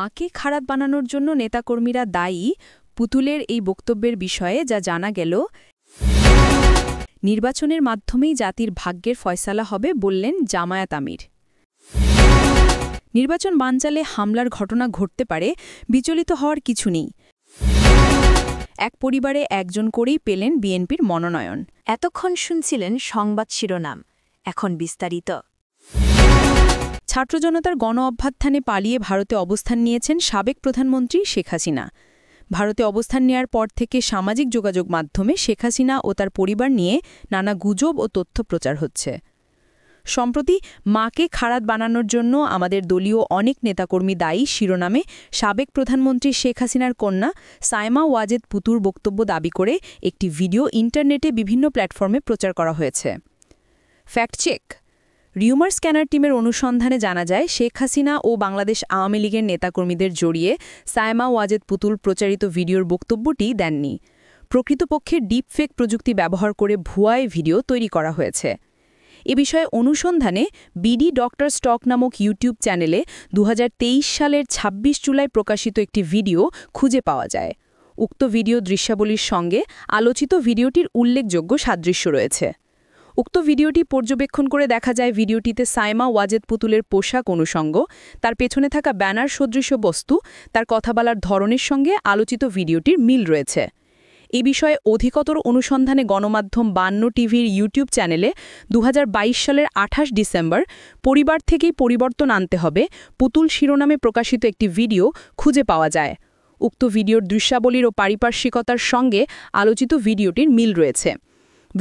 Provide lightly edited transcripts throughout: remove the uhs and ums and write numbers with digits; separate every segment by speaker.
Speaker 1: মাকে খারাপ বানানোর জন্য নেতাকর্মীরা দায়ী পুতুলের এই বক্তব্যের বিষয়ে যা জানা গেল, নির্বাচনের মাধ্যমেই জাতির ভাগ্যের ফয়সালা হবে বললেন জামায়াত আমির। নির্বাচন বানচালে হামলার ঘটনা ঘটতে পারে, বিচলিত হওয়ার কিছু নেই। এক পরিবারে একজন করেই পেলেন বিএনপির মনোনয়ন।
Speaker 2: এতক্ষণ শুনছিলেন সংবাদ শিরোনাম, এখন বিস্তারিত।
Speaker 1: ছাত্র জনতার গণ অভ্যুত্থানে পালিয়ে ভারতে অবস্থান নিয়েছেন সাবেক প্রধানমন্ত্রী শেখ হাসিনা। ভারতে অবস্থান নেয়ার পর থেকে সামাজিক যোগাযোগ মাধ্যমে শেখ হাসিনা ও তার পরিবার নিয়ে নানা গুজব ও তথ্য প্রচার হচ্ছে। সম্প্রতি মাকে খারাপ বানানোর জন্য আমাদের দলীয় অনেক নেতাকর্মী দায়ী শিরোনামে সাবেক প্রধানমন্ত্রী শেখ হাসিনার কন্যা সায়মা ওয়াজেদ পুতুর বক্তব্য দাবি করে একটি ভিডিও ইন্টারনেটে বিভিন্ন প্ল্যাটফর্মে প্রচার করা হয়েছে। Fact check. রিউমার স্ক্যানার টিমের অনুসন্ধানে জানা যায় শেখ হাসিনা ও বাংলাদেশ আওয়ামী লীগের নেতাকর্মীদের জড়িয়ে সায়মা ওয়াজেদ পুতুল প্রচারিত ভিডিওর বক্তব্যটি দেননি। প্রকৃতপক্ষে ডিপফেক প্রযুক্তি ব্যবহার করে ভুয়ায় ভিডিও তৈরি করা হয়েছে। এ বিষয়ে অনুসন্ধানে বিডি ডক্টর স্টক নামক ইউটিউব চ্যানেলে 2023 সালের 26 জুলাই প্রকাশিত একটি ভিডিও খুঁজে পাওয়া যায়। উক্ত ভিডিও দৃশ্যাবলীর সঙ্গে আলোচিত ভিডিওটির উল্লেখযোগ্য সাদৃশ্য রয়েছে। উক্ত ভিডিওটি পর্যবেক্ষণ করে দেখা যায় ভিডিওটিতে সায়মা ওয়াজেদ পুতুলের পোশাক অনুষঙ্গ, তার পেছনে থাকা ব্যানার সদৃশ বস্তু, তার কথা বলার ধরনের সঙ্গে আলোচিত ভিডিওটির মিল রয়েছে। এ বিষয়ে অধিকতর অনুসন্ধানে গণমাধ্যম 52 টিভির ইউটিউব চ্যানেলে 2022 সালের 28 ডিসেম্বর পরিবার থেকেই পরিবর্তন আনতে হবে পুতুল শিরোনামে প্রকাশিত একটি ভিডিও খুঁজে পাওয়া যায়। উক্ত ভিডিওর দৃশ্যাবলীর ও পারিপার্শ্বিকতার সঙ্গে আলোচিত ভিডিওটির মিল রয়েছে।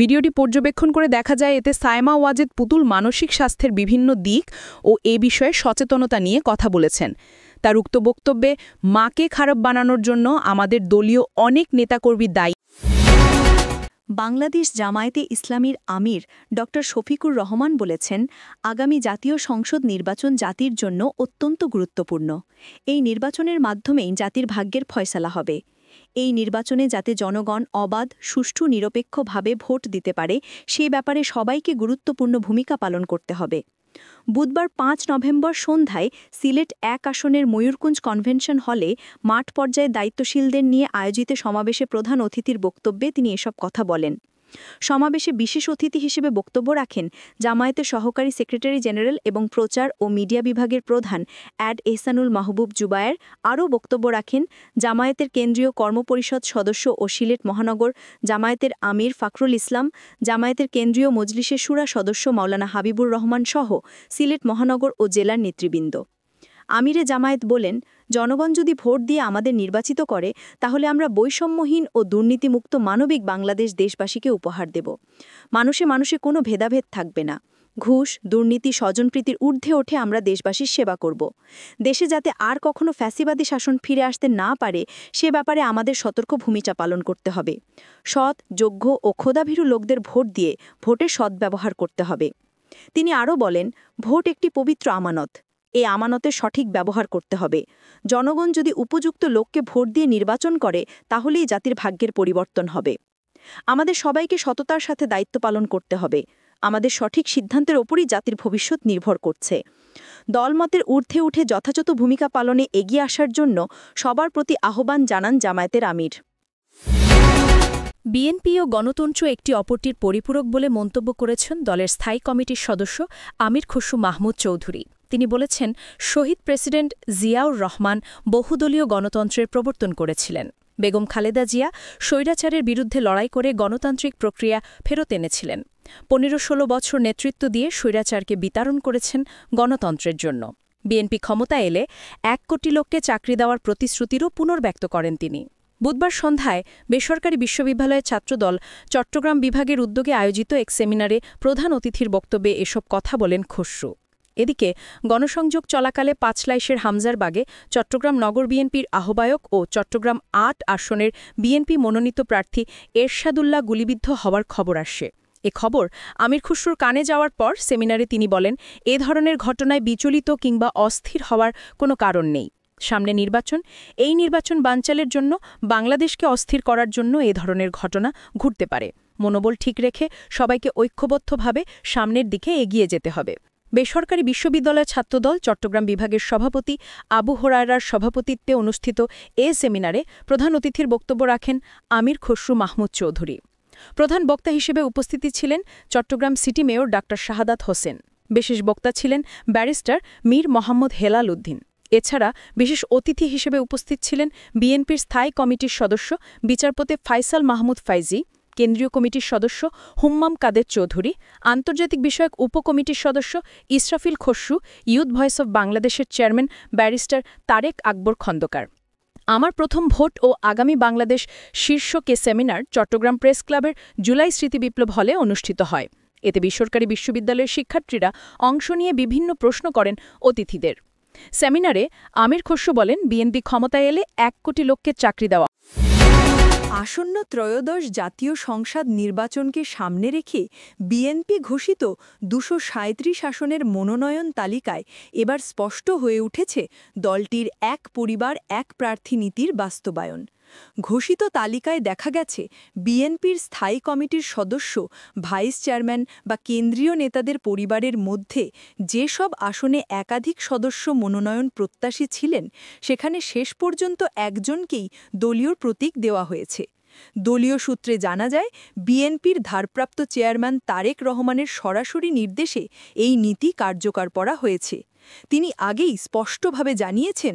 Speaker 1: ভিডিওটি পর্যবেক্ষণ করে দেখা যায় এতে সায়মা ওয়াজেদ পুতুল মানসিক স্বাস্থ্যের বিভিন্ন দিক ও এ বিষয়ে সচেতনতা নিয়ে কথা বলেছেন। তার উক্ত বক্তব্যে মাকে খারাপ বানানোর জন্য আমাদের দলীয় অনেক নেতাকর্মী দায়ী।
Speaker 2: বাংলাদেশ জামায়াতে ইসলামীর আমির ড শফিকুর রহমান বলেছেন, আগামী জাতীয় সংসদ নির্বাচন জাতির জন্য অত্যন্ত গুরুত্বপূর্ণ। এই নির্বাচনের মাধ্যমেই জাতির ভাগ্যের ফয়সালা হবে। এই নির্বাচনে যাতে জনগণ অবাধ, সুষ্ঠু, নিরপেক্ষভাবে ভোট দিতে পারে সে ব্যাপারে সবাইকে গুরুত্বপূর্ণ ভূমিকা পালন করতে হবে। বুধবার 5 নভেম্বর সন্ধ্যায় সিলেট 1 আসনের ময়ূরকুঞ্জ কনভেনশন হলে মাঠ পর্যায়ে দায়িত্বশীলদের নিয়ে আয়োজিত সমাবেশে প্রধান অতিথির বক্তব্যে তিনি এসব কথা বলেন। সমাবেশে বিশেষ অতিথি হিসেবে বক্তব্য রাখেন জামায়াতের সহকারী সেক্রেটারি জেনারেল এবং প্রচার ও মিডিয়া বিভাগের প্রধান অ্যাড এহসানুল মাহবুব জুবায়ের। আরও বক্তব্য রাখেন জামায়াতের কেন্দ্রীয় কর্মপরিষদ সদস্য ও সিলেট মহানগর জামায়াতের আমির ফাকরুল ইসলাম, জামায়াতের কেন্দ্রীয় মজলিসের শুরা সদস্য মাওলানা হাবিবুর রহমান সহ সিলেট মহানগর ও জেলার নেতৃবৃন্দ। আমিরে জামায়াত বলেন, জনগণ যদি ভোট দিয়ে আমাদের নির্বাচিত করে তাহলে আমরা বৈষম্যহীন ও দুর্নীতিমুক্ত মানবিক বাংলাদেশ দেশবাসীকে উপহার দেব। মানুষে মানুষে কোনো ভেদাভেদ থাকবে না। ঘুষ, দুর্নীতি, স্বজনপ্রীতির ঊর্ধ্বে ওঠে আমরা দেশবাসীর সেবা করব। দেশে যাতে আর কখনো ফ্যাসিবাদী শাসন ফিরে আসতে না পারে সে ব্যাপারে আমাদের সতর্ক ভূমিকা পালন করতে হবে। সৎ, যোগ্য ও খোদাভীরু লোকদের ভোট দিয়ে ভোটের সদ্ব্যবহার করতে হবে। তিনি আরও বলেন, ভোট একটি পবিত্র আমানত। এই আমানতের সঠিক ব্যবহার করতে হবে। জনগণ যদি উপযুক্ত লোককে ভোট দিয়ে নির্বাচন করে তাহলেই জাতির ভাগ্যের পরিবর্তন হবে। আমাদের সবাইকে সততার সাথে দায়িত্ব পালন করতে হবে। আমাদের সঠিক সিদ্ধান্তের ওপরই জাতির ভবিষ্যৎ নির্ভর করছে। দলমতের ঊর্ধ্বে উঠে যথাযথ ভূমিকা পালনে এগিয়ে আসার জন্য সবার প্রতি আহ্বান জানান জামায়াতের আমির।
Speaker 3: বিএনপি ও গণতন্ত্র একটি অপরটির পরিপূরক বলে মন্তব্য করেছেন দলের স্থায়ী কমিটির সদস্য আমির খসরু মাহমুদ চৌধুরী। তিনি বলেছেন, শহীদ প্রেসিডেন্ট জিয়াউর রহমান বহুদলীয় গণতন্ত্রের প্রবর্তন করেছিলেন। বেগম খালেদা জিয়া স্বৈরাচারের বিরুদ্ধে লড়াই করে গণতান্ত্রিক প্রক্রিয়া ফেরত এনেছিলেন। 15-16 বছর নেতৃত্ব দিয়ে স্বৈরাচারকে বিতাড়ন করেছেন গণতন্ত্রের জন্য। বিএনপি ক্ষমতা এলে 1 কোটি লোককে চাকরি দেওয়ার প্রতিশ্রুতিরও পুনর্ব্যক্ত করেন তিনি। বুধবার সন্ধ্যায় বেসরকারি বিশ্ববিদ্যালয়ের ছাত্রদল চট্টগ্রাম বিভাগের উদ্যোগে আয়োজিত এক সেমিনারে প্রধান অতিথির বক্তব্যে এসব কথা বলেন খসরু। এদিকে গণসংযোগ চলাকালে পাঁচলাইশের হামজারবাগে চট্টগ্রাম নগর বিএনপির আহ্বায়ক ও চট্টগ্রাম 8 আসনের বিএনপি মনোনীত প্রার্থী এরশাদুল্লাহ গুলিবিদ্ধ হওয়ার খবর আসে। এ খবর আমির খসরুর কানে যাওয়ার পর সেমিনারে তিনি বলেন, এ ধরনের ঘটনায় বিচলিত কিংবা অস্থির হওয়ার কোনো কারণ নেই। সামনে নির্বাচন, এই নির্বাচন বানচালের জন্য, বাংলাদেশকে অস্থির করার জন্য এ ধরনের ঘটনা ঘটতে পারে। মনোবল ঠিক রেখে সবাইকে ঐক্যবদ্ধভাবে সামনের দিকে এগিয়ে যেতে হবে। বেসরকারি বিশ্ববিদ্যালয় ছাত্রদল চট্টগ্রাম বিভাগের সভাপতি আবু হুরায়রার সভাপতিত্বে অনুষ্ঠিত এ সেমিনারে প্রধান অতিথির বক্তব্য রাখেন আমির খসরু মাহমুদ চৌধুরী। প্রধান বক্তা হিসেবে উপস্থিতি ছিলেন চট্টগ্রাম সিটি মেয়র ডা শাহাদাত হোসেন। বিশেষ বক্তা ছিলেন ব্যারিস্টার মীর মোহাম্মদ হেলাল উদ্দিন। এছাড়া বিশেষ অতিথি হিসেবে উপস্থিত ছিলেন বিএনপির স্থায়ী কমিটির সদস্য বিচারপতি ফাইসাল মাহমুদ ফাইজি, কেন্দ্রীয় কমিটির সদস্য হুম্মাম কাদের চৌধুরী, আন্তর্জাতিক বিষয়ক উপকমিটির সদস্য Israfil Khasru, youth voice of বাংলাদেশের চেয়ারম্যান ব্যারিস্টার তারেক আকবর খন্দকার। আমার প্রথম ভোট ও আগামী বাংলাদেশ শীর্ষক এ সেমিনার চট্টগ্রাম প্রেস ক্লাবের জুলাই স্মৃতি বিপ্লব হলে অনুষ্ঠিত হয়। এতে বেসরকারি বিশ্ববিদ্যালয়ের শিক্ষার্থীরা অংশ নিয়ে বিভিন্ন প্রশ্ন করেন অতিথিদের। সেমিনারে আমির খসরু বলেন, বিএনপি ক্ষমতায় এলে ১ কোটি লোককে চাকরি দেওয়া।
Speaker 2: আসন্ন ত্রয়োদশ জাতীয় সংসদ নির্বাচনকে সামনে রেখে বিএনপি ঘোষিত ২৩৭ আসনের মনোনয়ন তালিকায় এবার স্পষ্ট হয়ে উঠেছে দলটির এক পরিবার এক প্রার্থী নীতির বাস্তবায়ন। ঘোষিত তালিকায় দেখা গেছে বিএনপির স্থায়ী কমিটির সদস্য, ভাইস চেয়ারম্যান বা কেন্দ্রীয় নেতাদের পরিবারের মধ্যে যেসব আসনে একাধিক সদস্য মনোনয়ন প্রত্যাশী ছিলেন, সেখানে শেষ পর্যন্ত একজনকেই দলীয় প্রতীক দেওয়া হয়েছে। দলীয় সূত্রে জানা যায়, বিএনপির ভারপ্রাপ্ত চেয়ারম্যান তারেক রহমানের সরাসরি নির্দেশে এই নীতি কার্যকর করা হয়েছে। তিনি আগেই স্পষ্টভাবে জানিয়েছেন,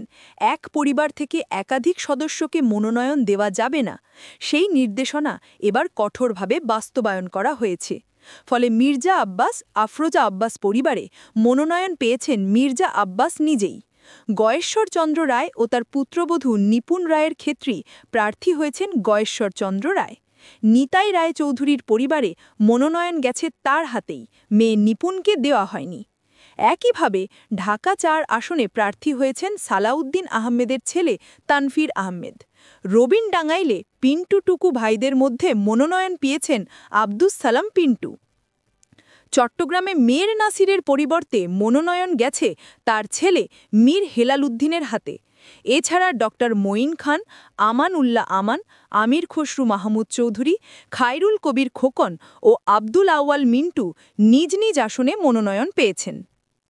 Speaker 2: এক পরিবার থেকে একাধিক সদস্যকে মনোনয়ন দেওয়া যাবে না। সেই নির্দেশনা এবার কঠোরভাবে বাস্তবায়ন করা হয়েছে। ফলে মির্জা আব্বাস, আফরোজা আব্বাস পরিবারে মনোনয়ন পেয়েছেন মির্জা আব্বাস নিজেই। গয়েশ্বর চন্দ্র রায় ও তার পুত্রবধূ নিপুণ রায়ের ক্ষেত্রেই প্রার্থী হয়েছেন গয়েশ্বর চন্দ্র রায়। নিতাই রায় চৌধুরীর পরিবারে মনোনয়ন গেছে তার হাতেই, মেয়ে নিপুণকে দেওয়া হয়নি। একইভাবে ঢাকা ৪ আসনে প্রার্থী হয়েছেন সালাউদ্দিন আহমেদের ছেলে তানফির আহমেদ। রবিন ডাঙ্গাইলে পিন্টু টুকু ভাইদের মধ্যে মনোনয়ন পেয়েছেন আব্দুস সালাম পিন্টু। চট্টগ্রামে মীর নাসিরের পরিবর্তে মনোনয়ন গেছে তার ছেলে মীর হেলাল উদ্দিনের হাতে। এছাড়া ড মঈন খান, আমান উল্লাহ আমান, আমির খসরু মাহমুদ চৌধুরী, খায়রুল কবির খোকন ও আব্দুল আউয়াল মিন্টু নিজ নিজ আসনে মনোনয়ন পেয়েছেন।